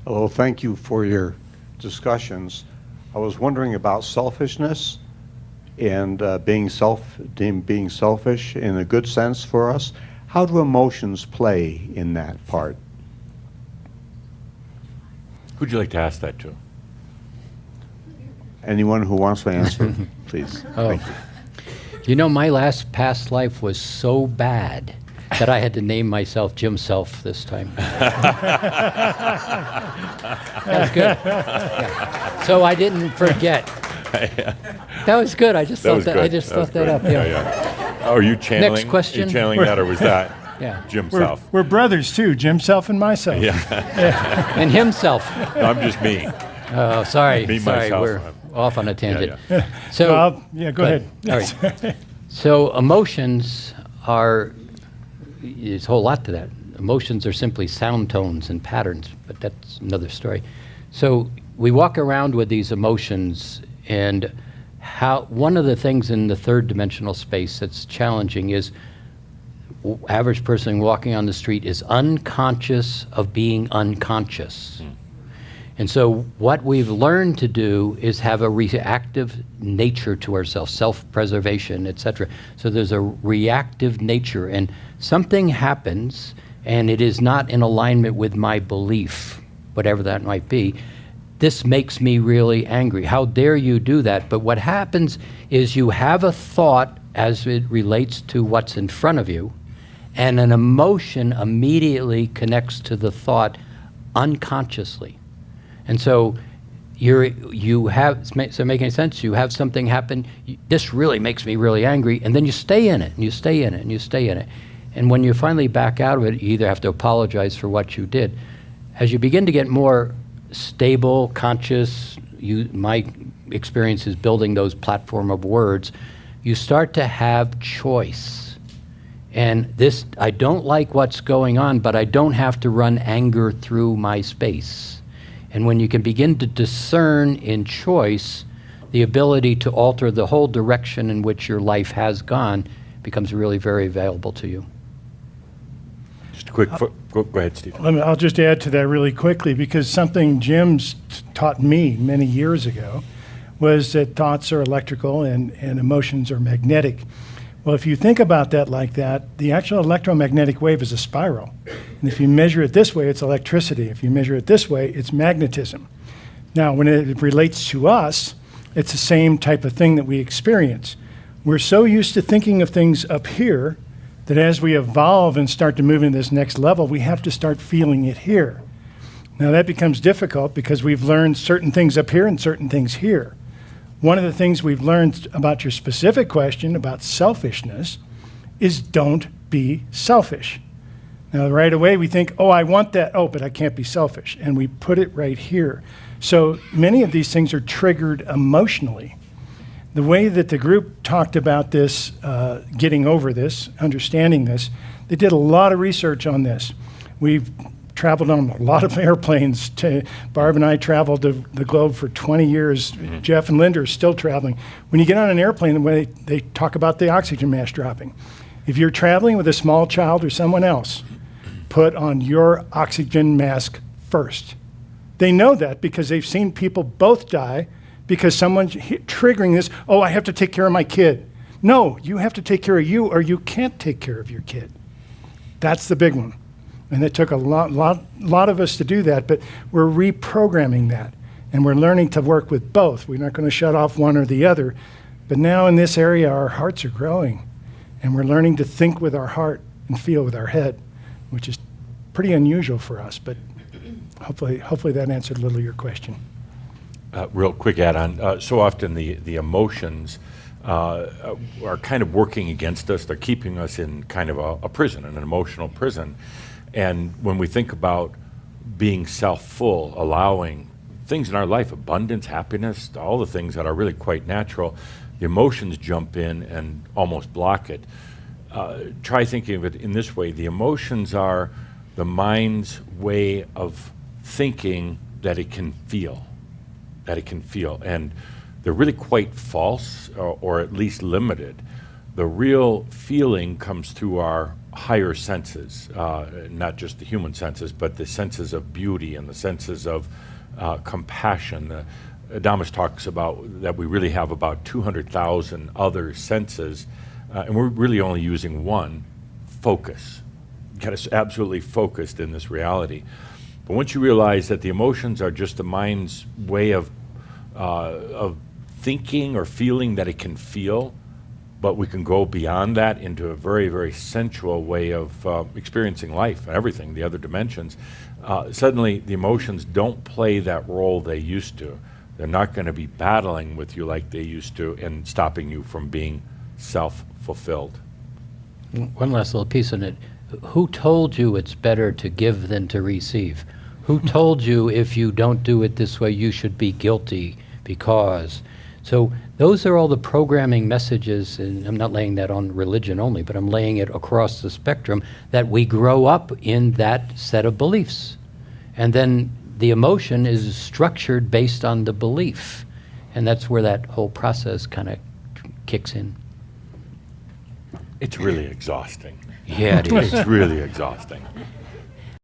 Hello, thank you for your discussions. I was wondering about selfishness and being selfish in a good sense for us. How do emotions play in that part? Who'd you like to ask that to? Anyone who wants to answer, please. Oh. Thank you. You know, my last past life was so bad that I had to name myself Jim Self this time. That was good. Yeah. So I didn't forget. That was good. I just thought that. I just thought that up. Yeah. Oh, are you channeling? Next question. You channeling that, or was that Yeah. Jim We're, Self? we're brothers too, Jim Self and myself. Yeah. And himself. No, I'm just me. Oh, sorry. Me, sorry, myself, we're off on a tangent. So, Well, yeah, go ahead. All right. So emotions are, there's a whole lot to that. Emotions are simply sound tones and patterns, but that's another story. So we walk around with these emotions, and how one of the things in the third dimensional space that's challenging is average person walking on the street is unconscious of being unconscious. And so what we've learned to do is have a reactive nature to ourselves, self-preservation, etc. So there's a reactive nature, and something happens and it is not in alignment with my belief, whatever that might be. This makes me really angry. How dare you do that? But what happens is you have a thought as it relates to what's in front of you, and an emotion immediately connects to the thought unconsciously. And so you have, does that make any sense? You have something happen, this really makes me really angry, and then you stay in it, and you stay in it, and you stay in it. And when you finally back out of it, you either have to apologize for what you did. As you begin to get more stable, conscious, my experience is building those platform of words, you start to have choice. And this, I don't like what's going on, but I don't have to run anger through my space. And when you can begin to discern in choice, the ability to alter the whole direction in which your life has gone becomes really very valuable to you. Just a quick, go ahead, Steve. I'll just add to that really quickly, because something Jim's taught me many years ago was that thoughts are electrical and emotions are magnetic. Well, if you think about that like that, the actual electromagnetic wave is a spiral. And if you measure it this way, it's electricity. If you measure it this way, it's magnetism. Now, when it relates to us, it's the same type of thing that we experience. We're so used to thinking of things up here that as we evolve and start to move into this next level, we have to start feeling it here. Now, that becomes difficult because we've learned certain things up here and certain things here. One of the things we've learned about your specific question about selfishness is don't be selfish. Now, right away we think, oh, I want that, oh, but I can't be selfish. And we put it right here. So many of these things are triggered emotionally. The way that the group talked about this, getting over this, understanding this, they did a lot of research on this. We've traveled on a lot of airplanes. Barb and I traveled the globe for 20 years. Mm-hmm. Jeff and Linda are still traveling. When you get on an airplane, they talk about the oxygen mask dropping. If you're traveling with a small child or someone else, put on your oxygen mask first. They know that because they've seen people both die because someone's triggering this, oh, I have to take care of my kid. No, you have to take care of you or you can't take care of your kid. That's the big one. And it took a lot of us to do that, but we're reprogramming that. And we're learning to work with both. We're not going to shut off one or the other. But now in this area, our hearts are growing. And we're learning to think with our heart and feel with our head, which is pretty unusual for us. But hopefully that answered a little of your question. Real quick add-on. So often the emotions are kind of working against us. They're keeping us in kind of a prison, an emotional prison. And when we think about being self-full, allowing things in our life, abundance, happiness, all the things that are really quite natural, the emotions jump in and almost block it. Try thinking of it in this way. The emotions are the mind's way of thinking that it can feel, And they're really quite false or at least limited. The real feeling comes through our higher senses, not just the human senses, but the senses of beauty and the senses of compassion. Adamus talks about that we really have about 200,000 other senses, and we're really only using one, focus. Get us absolutely focused in this reality. But once you realize that the emotions are just the mind's way of thinking or feeling that it can feel, but we can go beyond that into a very, very sensual way of experiencing life and everything, the other dimensions, suddenly the emotions don't play that role they used to. They're not going to be battling with you like they used to and stopping you from being self-fulfilled. One last little piece on it. Who told you it's better to give than to receive? Who told you if you don't do it this way, you should be guilty because? So those are all the programming messages, and I'm not laying that on religion only, but I'm laying it across the spectrum, that we grow up in that set of beliefs. And then the emotion is structured based on the belief. And that's where that whole process kind of kicks in. It's really exhausting. Yeah, it is. It's really exhausting.